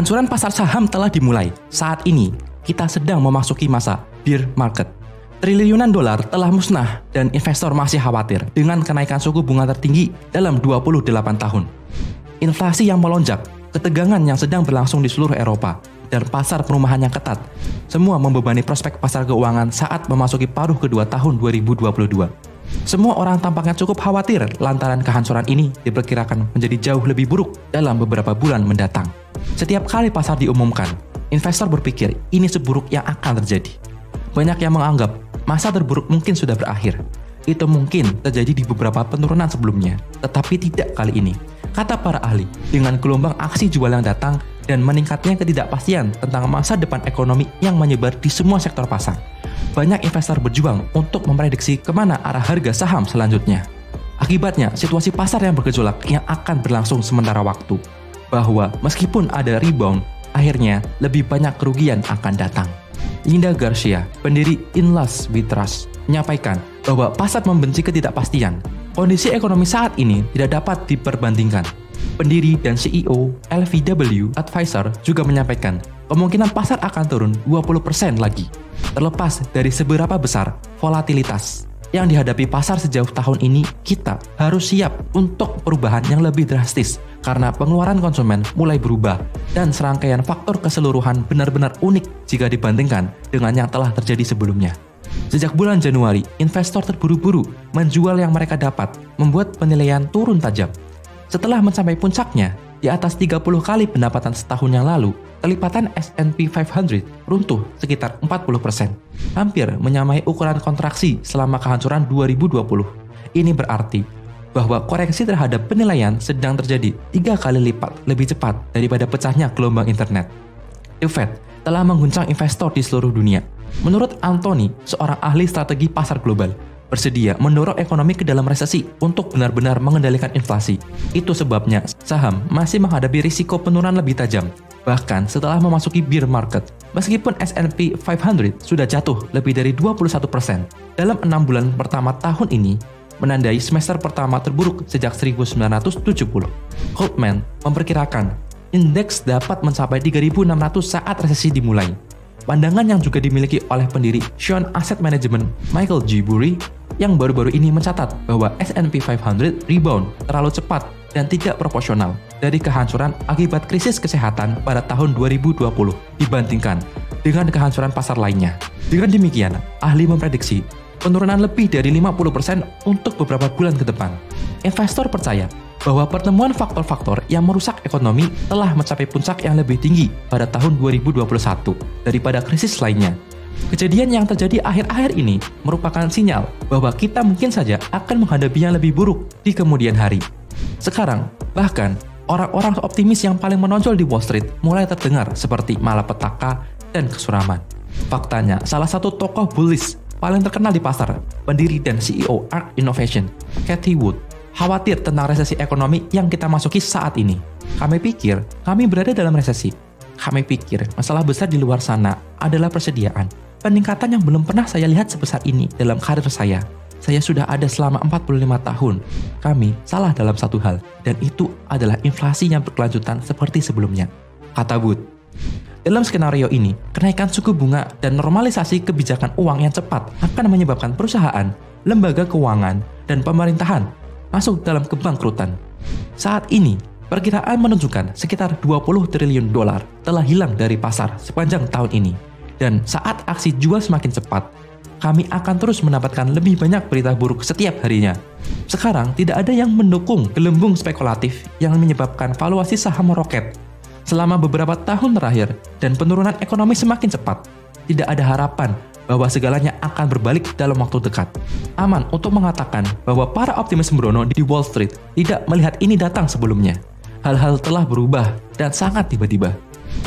Kehancuran pasar saham telah dimulai. Saat ini, kita sedang memasuki masa bear market. Triliunan dolar telah musnah dan investor masih khawatir dengan kenaikan suku bunga tertinggi dalam 28 tahun. Inflasi yang melonjak, ketegangan yang sedang berlangsung di seluruh Eropa, dan pasar perumahan yang ketat, semua membebani prospek pasar keuangan saat memasuki paruh kedua tahun 2022. Semua orang tampaknya cukup khawatir lantaran kehancuran ini diperkirakan menjadi jauh lebih buruk dalam beberapa bulan mendatang. Setiap kali pasar diumumkan, investor berpikir ini seburuk yang akan terjadi. Banyak yang menganggap masa terburuk mungkin sudah berakhir. Itu mungkin terjadi di beberapa penurunan sebelumnya, tetapi tidak kali ini. Kata para ahli, dengan gelombang aksi jual yang datang dan meningkatnya ketidakpastian tentang masa depan ekonomi yang menyebar di semua sektor pasar, banyak investor berjuang untuk memprediksi kemana arah harga saham selanjutnya. Akibatnya, situasi pasar yang bergejolak yang akan berlangsung sementara waktu. Bahwa meskipun ada rebound, akhirnya lebih banyak kerugian akan datang. Linda Garcia, pendiri Inlas We Trust, menyampaikan bahwa pasar membenci ketidakpastian. Kondisi ekonomi saat ini tidak dapat diperbandingkan. Pendiri dan CEO LVW Advisor juga menyampaikan kemungkinan pasar akan turun 20% lagi, terlepas dari seberapa besar volatilitas yang dihadapi pasar sejauh tahun ini. Kita harus siap untuk perubahan yang lebih drastis karena pengeluaran konsumen mulai berubah dan serangkaian faktor keseluruhan benar-benar unik jika dibandingkan dengan yang telah terjadi sebelumnya. Sejak bulan Januari, investor terburu-buru menjual yang mereka dapat, membuat penilaian turun tajam. Setelah mencapai puncaknya, di atas 30 kali pendapatan setahun yang lalu, kelipatan S&P 500 runtuh sekitar 40%, hampir menyamai ukuran kontraksi selama kehancuran 2020. Ini berarti bahwa koreksi terhadap penilaian sedang terjadi 3 kali lipat lebih cepat daripada pecahnya gelombang internet. The Fed telah mengguncang investor di seluruh dunia. Menurut Anthony, seorang ahli strategi pasar global, bersedia mendorong ekonomi ke dalam resesi untuk benar-benar mengendalikan inflasi. Itu sebabnya saham masih menghadapi risiko penurunan lebih tajam, bahkan setelah memasuki bear market. Meskipun S&P 500 sudah jatuh lebih dari 21% dalam 6 bulan pertama tahun ini, menandai semester pertama terburuk sejak 1970. Goldman memperkirakan indeks dapat mencapai 3.600 saat resesi dimulai. Pandangan yang juga dimiliki oleh pendiri Sean Asset Management Michael G. Burry yang baru-baru ini mencatat bahwa S&P 500 rebound terlalu cepat dan tidak proporsional dari kehancuran akibat krisis kesehatan pada tahun 2020 dibandingkan dengan kehancuran pasar lainnya. Dengan demikian, ahli memprediksi penurunan lebih dari 50% untuk beberapa bulan ke depan. Investor percaya bahwa pertemuan faktor-faktor yang merusak ekonomi telah mencapai puncak yang lebih tinggi pada tahun 2021 daripada krisis lainnya. Kejadian yang terjadi akhir-akhir ini merupakan sinyal bahwa kita mungkin saja akan menghadapi yang lebih buruk di kemudian hari. Sekarang, bahkan orang-orang optimis yang paling menonjol di Wall Street mulai terdengar seperti malapetaka dan kesuraman. Faktanya, salah satu tokoh bullish paling terkenal di pasar, pendiri dan CEO ARK Innovation, Cathie Wood, khawatir tentang resesi ekonomi yang kita masuki saat ini. Kami pikir kami berada dalam resesi. Kami pikir masalah besar di luar sana adalah persediaan. Peningkatan yang belum pernah saya lihat sebesar ini dalam karir saya. Saya sudah ada selama 45 tahun. Kami salah dalam satu hal, dan itu adalah inflasi yang berkelanjutan seperti sebelumnya, kata Wood. Dalam skenario ini, kenaikan suku bunga dan normalisasi kebijakan uang yang cepat akan menyebabkan perusahaan, lembaga keuangan, dan pemerintahan masuk dalam kebangkrutan. Saat ini, perkiraan menunjukkan sekitar 20 triliun dolar telah hilang dari pasar sepanjang tahun ini. Dan saat aksi jual semakin cepat, kami akan terus mendapatkan lebih banyak berita buruk setiap harinya. Sekarang, tidak ada yang mendukung gelembung spekulatif yang menyebabkan valuasi saham meroket selama beberapa tahun terakhir dan penurunan ekonomi semakin cepat. Tidak ada harapan bahwa segalanya akan berbalik dalam waktu dekat. Aman untuk mengatakan bahwa para optimis sembrono di Wall Street tidak melihat ini datang sebelumnya. Hal-hal telah berubah dan sangat tiba-tiba.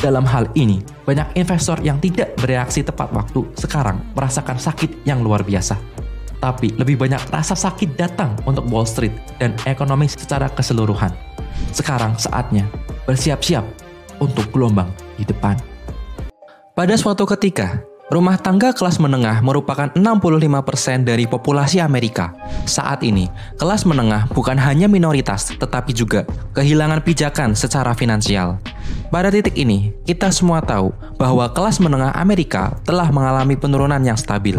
Dalam hal ini, banyak investor yang tidak bereaksi tepat waktu sekarang merasakan sakit yang luar biasa. Tapi lebih banyak rasa sakit datang untuk Wall Street dan ekonomi secara keseluruhan. Sekarang saatnya bersiap-siap untuk gelombang di depan. Pada suatu ketika, rumah tangga kelas menengah merupakan 65% dari populasi Amerika. Saat ini, kelas menengah bukan hanya minoritas, tetapi juga kehilangan pijakan secara finansial. Pada titik ini, kita semua tahu bahwa kelas menengah Amerika telah mengalami penurunan yang stabil.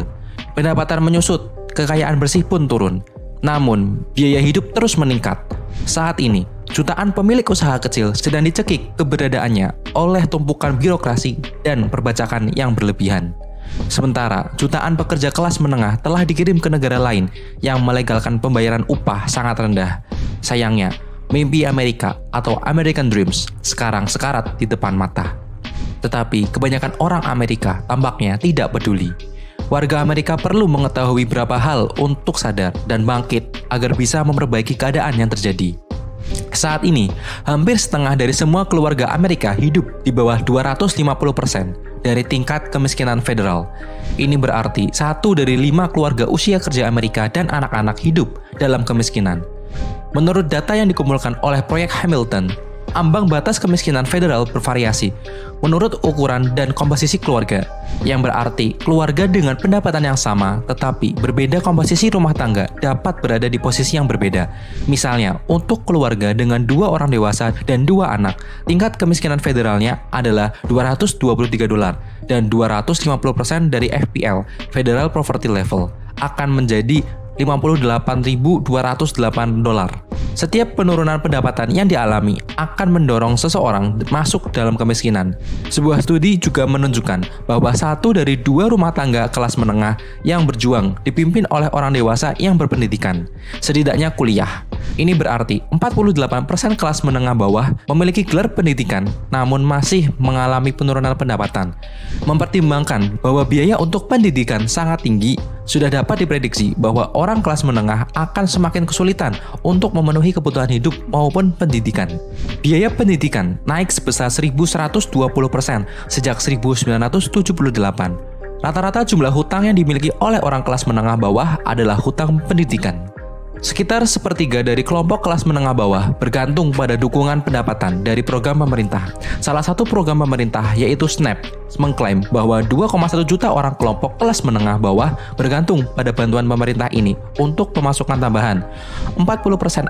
Pendapatan menyusut, kekayaan bersih pun turun. Namun, biaya hidup terus meningkat. Saat ini, jutaan pemilik usaha kecil sedang dicekik keberadaannya oleh tumpukan birokrasi dan perbajakan yang berlebihan. Sementara, jutaan pekerja kelas menengah telah dikirim ke negara lain yang melegalkan pembayaran upah sangat rendah. Sayangnya, mimpi Amerika atau American Dreams sekarang sekarat di depan mata. Tetapi kebanyakan orang Amerika tampaknya tidak peduli. Warga Amerika perlu mengetahui beberapa hal untuk sadar dan bangkit agar bisa memperbaiki keadaan yang terjadi. Saat ini, hampir setengah dari semua keluarga Amerika hidup di bawah 250% dari tingkat kemiskinan federal. Ini berarti 1 dari 5 keluarga usia kerja Amerika dan anak-anak hidup dalam kemiskinan. Menurut data yang dikumpulkan oleh proyek Hamilton, ambang batas kemiskinan federal bervariasi menurut ukuran dan komposisi keluarga, yang berarti keluarga dengan pendapatan yang sama tetapi berbeda komposisi rumah tangga dapat berada di posisi yang berbeda. Misalnya, untuk keluarga dengan 2 orang dewasa dan 2 anak, tingkat kemiskinan federalnya adalah $223 dan 250% dari FPL, Federal Poverty Level, akan menjadi $58.208. Setiap penurunan pendapatan yang dialami akan mendorong seseorang masuk dalam kemiskinan. Sebuah studi juga menunjukkan bahwa 1 dari 2 rumah tangga kelas menengah yang berjuang dipimpin oleh orang dewasa yang berpendidikan, setidaknya kuliah. Ini berarti 48% kelas menengah bawah memiliki gelar pendidikan namun masih mengalami penurunan pendapatan. Mempertimbangkan bahwa biaya untuk pendidikan sangat tinggi, sudah dapat diprediksi bahwa orang kelas menengah akan semakin kesulitan untuk memenuhi kebutuhan hidup maupun pendidikan. Biaya pendidikan naik sebesar 1.120% sejak 1978. Rata-rata jumlah hutang yang dimiliki oleh orang kelas menengah bawah adalah hutang pendidikan. Sekitar sepertiga dari kelompok kelas menengah bawah bergantung pada dukungan pendapatan dari program pemerintah. Salah satu program pemerintah yaitu SNAP mengklaim bahwa 2,1 juta orang kelompok kelas menengah bawah bergantung pada bantuan pemerintah ini untuk pemasukan tambahan. 40%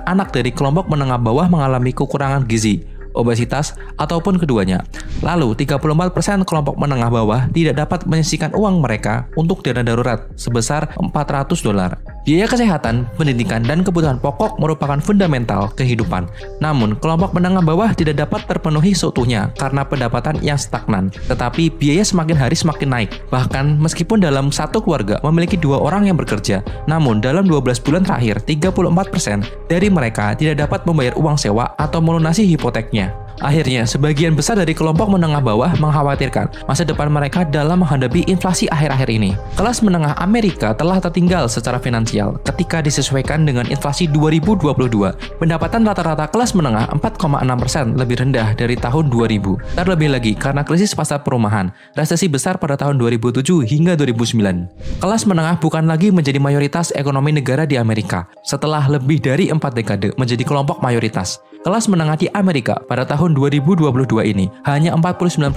anak dari kelompok menengah bawah mengalami kekurangan gizi, obesitas, ataupun keduanya. Lalu, 34% kelompok menengah bawah tidak dapat menyisihkan uang mereka untuk dana darurat sebesar $400. Biaya kesehatan, pendidikan, dan kebutuhan pokok merupakan fundamental kehidupan. Namun, kelompok menengah bawah tidak dapat terpenuhi seutuhnya karena pendapatan yang stagnan. Tetapi, biaya semakin hari semakin naik. Bahkan, meskipun dalam satu keluarga memiliki 2 orang yang bekerja, namun dalam 12 bulan terakhir, 34% dari mereka tidak dapat membayar uang sewa atau melunasi hipoteknya. Akhirnya, sebagian besar dari kelompok menengah bawah mengkhawatirkan masa depan mereka dalam menghadapi inflasi akhir-akhir ini. Kelas menengah Amerika telah tertinggal secara finansial ketika disesuaikan dengan inflasi 2022. Pendapatan rata-rata kelas menengah 4,6% lebih rendah dari tahun 2000. Terlebih lagi karena krisis pasar perumahan, resesi besar pada tahun 2007 hingga 2009. Kelas menengah bukan lagi menjadi mayoritas ekonomi negara di Amerika setelah lebih dari 4 dekade menjadi kelompok mayoritas. Kelas menengah di Amerika pada tahun 2022 ini hanya 49%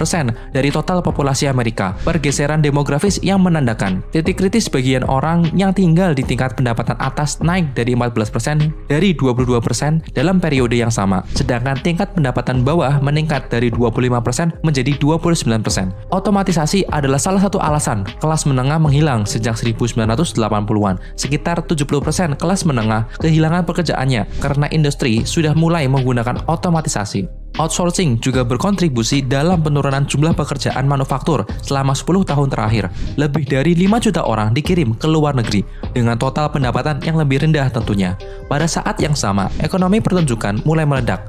dari total populasi Amerika. Pergeseran demografis yang menandakan titik kritis bagian orang yang tinggal di tingkat pendapatan atas naik dari 14% dari 22% dalam periode yang sama, sedangkan tingkat pendapatan bawah meningkat dari 25% menjadi 29%. Otomatisasi adalah salah satu alasan kelas menengah menghilang sejak 1980-an. Sekitar 70% kelas menengah kehilangan pekerjaannya karena industri sudah mulai menggunakan otomatisasi. Outsourcing juga berkontribusi dalam penurunan jumlah pekerjaan manufaktur selama 10 tahun terakhir. Lebih dari 5 juta orang dikirim ke luar negeri dengan total pendapatan yang lebih rendah tentunya. Pada saat yang sama, ekonomi pertunjukan mulai meledak.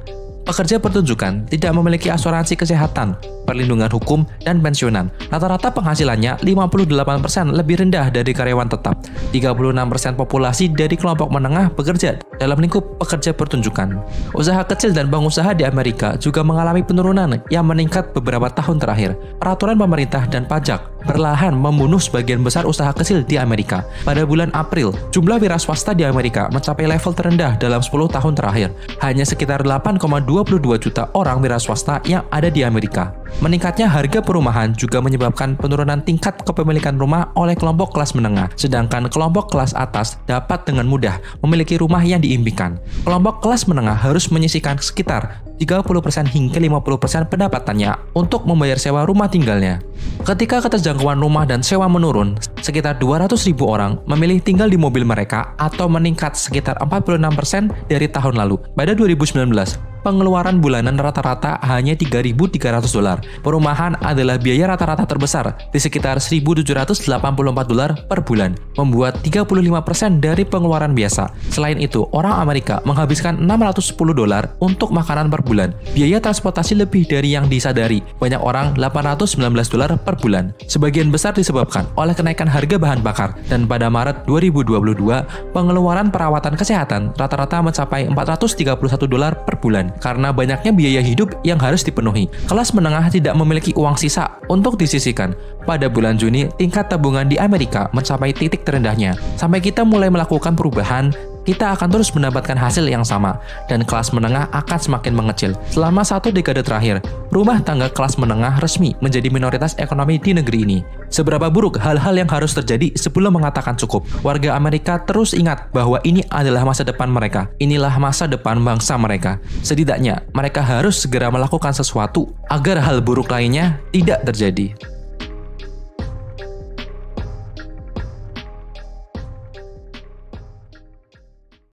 Pekerja pertunjukan tidak memiliki asuransi kesehatan, perlindungan hukum, dan pensiunan. Rata-rata penghasilannya 58% lebih rendah dari karyawan tetap. 36% populasi dari kelompok menengah bekerja dalam lingkup pekerja pertunjukan. Usaha kecil dan bank usaha di Amerika juga mengalami penurunan yang meningkat beberapa tahun terakhir. Peraturan pemerintah dan pajak perlahan membunuh sebagian besar usaha kecil di Amerika. Pada bulan April, jumlah wira swasta di Amerika mencapai level terendah dalam 10 tahun terakhir. Hanya sekitar 8,22 juta orang wira swasta yang ada di Amerika. Meningkatnya harga perumahan juga menyebabkan penurunan tingkat kepemilikan rumah oleh kelompok kelas menengah, sedangkan kelompok kelas atas dapat dengan mudah memiliki rumah yang diimpikan. Kelompok kelas menengah harus menyisihkan sekitar 30% hingga 50% pendapatannya untuk membayar sewa rumah tinggalnya. Ketika keterjangkauan rumah dan sewa menurun, sekitar 200.000 orang memilih tinggal di mobil mereka atau meningkat sekitar 46% dari tahun lalu. Pada 2019, pengeluaran bulanan rata-rata hanya $3.300. Perumahan adalah biaya rata-rata terbesar di sekitar $1.784 per bulan, membuat 35% dari pengeluaran biasa. Selain itu, orang Amerika menghabiskan $610 untuk makanan per bulan. Biaya transportasi lebih dari yang disadari, banyak orang $819 per bulan. Sebagian besar disebabkan oleh kenaikan harga bahan bakar, dan pada Maret 2022, pengeluaran perawatan kesehatan rata-rata mencapai $431 per bulan. Karena banyaknya biaya hidup yang harus dipenuhi, kelas menengah tidak memiliki uang sisa untuk disisihkan. Pada bulan Juni, tingkat tabungan di Amerika mencapai titik terendahnya. Sampai kita mulai melakukan perubahan, kita akan terus mendapatkan hasil yang sama, dan kelas menengah akan semakin mengecil. Selama 1 dekade terakhir, rumah tangga kelas menengah resmi menjadi minoritas ekonomi di negeri ini. Seberapa buruk hal-hal yang harus terjadi sebelum mengatakan cukup? Warga Amerika terus ingat bahwa ini adalah masa depan mereka. Inilah masa depan bangsa mereka. Setidaknya, mereka harus segera melakukan sesuatu agar hal buruk lainnya tidak terjadi.